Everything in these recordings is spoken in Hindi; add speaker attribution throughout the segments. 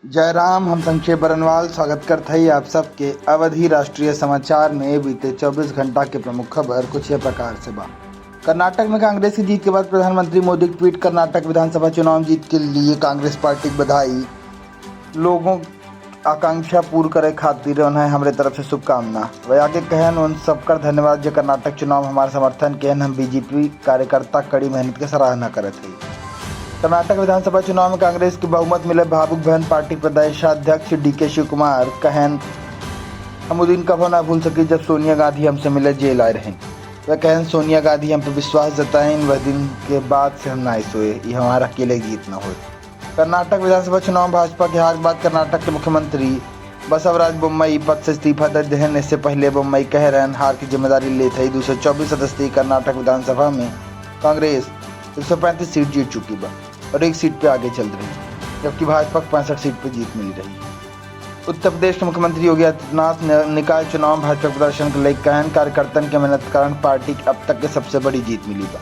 Speaker 1: जयराम, हम संक्षेप बरनवाल स्वागत करते हैं आप सबके अवधि राष्ट्रीय समाचार में। बीते 24 घंटा के प्रमुख खबर कुछ ये प्रकार से बा। कर्नाटक में कांग्रेस की जीत के बाद प्रधानमंत्री मोदी की ट्वीट। कर्नाटक विधानसभा चुनाव जीत के लिए कांग्रेस पार्टी की बधाई। लोगों आकांक्षा पूर्ण करे खातिर उन्हें हमारे तरफ से शुभकामना। वे आगे कहन उन सबका धन्यवाद जो कर्नाटक चुनाव हमारे समर्थन के। हम बीजेपी कार्यकर्ता कड़ी मेहनत के सराहना करते हैं। कर्नाटक विधानसभा चुनाव में कांग्रेस के बहुमत मिले। भावुक बहन पार्टी प्रदेशाध्यक्ष डीके शिव कुमार कहन हम उस दिन कभी ना भूल सके जब सोनिया गांधी हमसे मिले जेल आए रहे। वह कहन सोनिया गांधी हम पर विश्वास जताएं। वह दिन के बाद से हम ना सोए। ये हमारा अकेले जीत न हो। कर्नाटक विधानसभा चुनाव भाजपा की हार के बाद कर्नाटक के मुख्यमंत्री बसवराज बोम्मई पद से इस्तीफा दे दें। इससे पहले बोम्मई कह रहे हार की जिम्मेदारी लेते ही 224 सदस्यीय कर्नाटक विधानसभा में कांग्रेस 135 सीट जीत चुकी बा और एक सीट पे आगे चल रही, जबकि भाजपा को 65 सीट पे जीत मिली रही। उत्तर प्रदेश के मुख्यमंत्री योगी आदित्यनाथ ने निकाय चुनाव भाजपा प्रदर्शन के लिए कहन कार्यकर्तन के मेहनत कारण पार्टी की अब तक के सबसे बड़ी जीत मिली बा।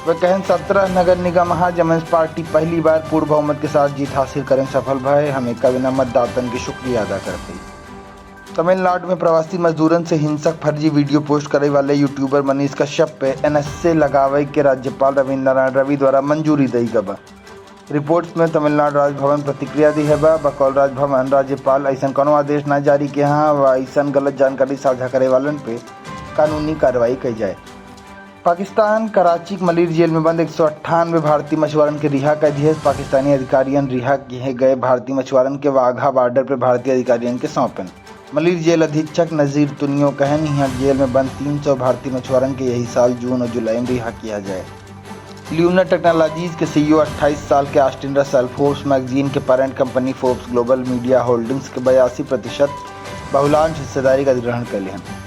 Speaker 1: वह कहन 17 नगर निगम जब पार्टी पहली बार पूर्ण बहुमत के साथ जीत हासिल करें सफल भय। हमें कभी न मतदातन की शुक्रिया अदा करते। तमिलनाडु में प्रवासी मजदूरन से हिंसक फर्जी वीडियो पोस्ट करे वाले यूट्यूबर मनीष कश्यप पे एनएसए लगावे के राज्यपाल रविंद्र नारायण रवि द्वारा मंजूरी दी गई। रिपोर्ट्स में तमिलनाडु राजभवन प्रतिक्रिया दी है। बकौल राजभवन राज्यपाल ऐसा कोनो आदेश न जारी किया है व ऐसा गलत जानकारी साझा करे वालन पे कानूनी कार्रवाई की जाए। पाकिस्तान कराची के मलिर जेल में बंद 198 भारतीय मछुआरन के रिहा कर दिए। पाकिस्तानी अधिकारियों रिहा किए गए भारतीय मछुआरन के वाघा बॉर्डर पर भारतीय अधिकारियों के सौंपन। मलिर जेल अधीक्षक नज़ीर तुनियो कहन यहाँ जेल में बंद 300 भारतीय मछुआरन के यही साल जून और जुलाई में रिहा किया जाए। ल्यूनर टेक्नोलॉजीज के सीईओ 28 साल के ऑस्टिन रसल फोर्ब्स मैगजीन के parent company Forbes global media holdings के 82% बहुलांश हिस्सेदारी का अधिग्रहण कर लिए हैं।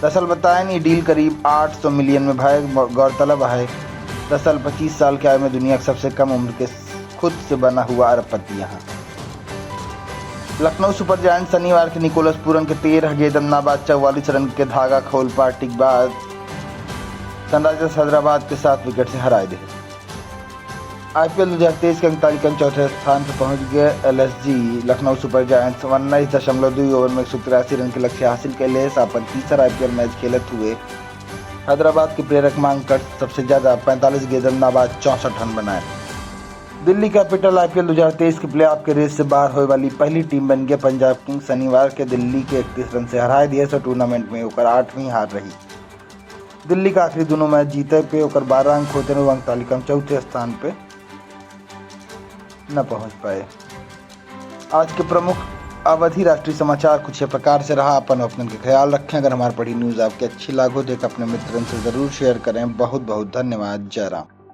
Speaker 1: रसल बताएं ये डील करीब 800 मिलियन में भाई। गौरतलब है रसल 25 साल की आयु में दुनिया की सबसे कम उम्र के खुद से बना हुआ अरबपति हैं। लखनऊ सुपर जायंट शनिवार के निकोलस पूरन के 13 गेंद नाबाद 44 रन के धागा खोल पार्टी के बाद सनराइजर्स हैदराबाद के 7 विकेट से हराए दे। आईपीएल 2023 के अंक चौथे स्थान पर पहुंच गए LSG Lucknow super giants 19.2 over में 183 रन के लक्ष्य हासिल कर ले। अपन तीसरा आईपीएल मैच खेलते हुए हैदराबाद के प्रेरक मांग कर सबसे ज्यादा 45 गेंद नाबाद 64 रन बनाए। दिल्ली कैपिटल आईपीएल 2023 के प्लेऑफ के रेस से बाहर होने वाली पहली टीम बन गया। पंजाब किंग्स शनिवार के दिल्ली के 31 रन से हराए दिए। सो टूर्नामेंट में होकर 8वीं हार रही। दिल्ली का आखिरी दोनों मैच जीते पे होकर 12 अंक होते हुए अंक तालिका में चौथे स्थान पे न पहुंच पाए। आज के प्रमुख अवधि राष्ट्रीय समाचार कुछ प्रकार से रहा। अपन के ख्याल रखें। अगर हमारी पढ़ी न्यूज़ आपकी अच्छी लागो देख अपने मित्रों से ज़रूर शेयर करें। बहुत बहुत धन्यवाद। जयराम।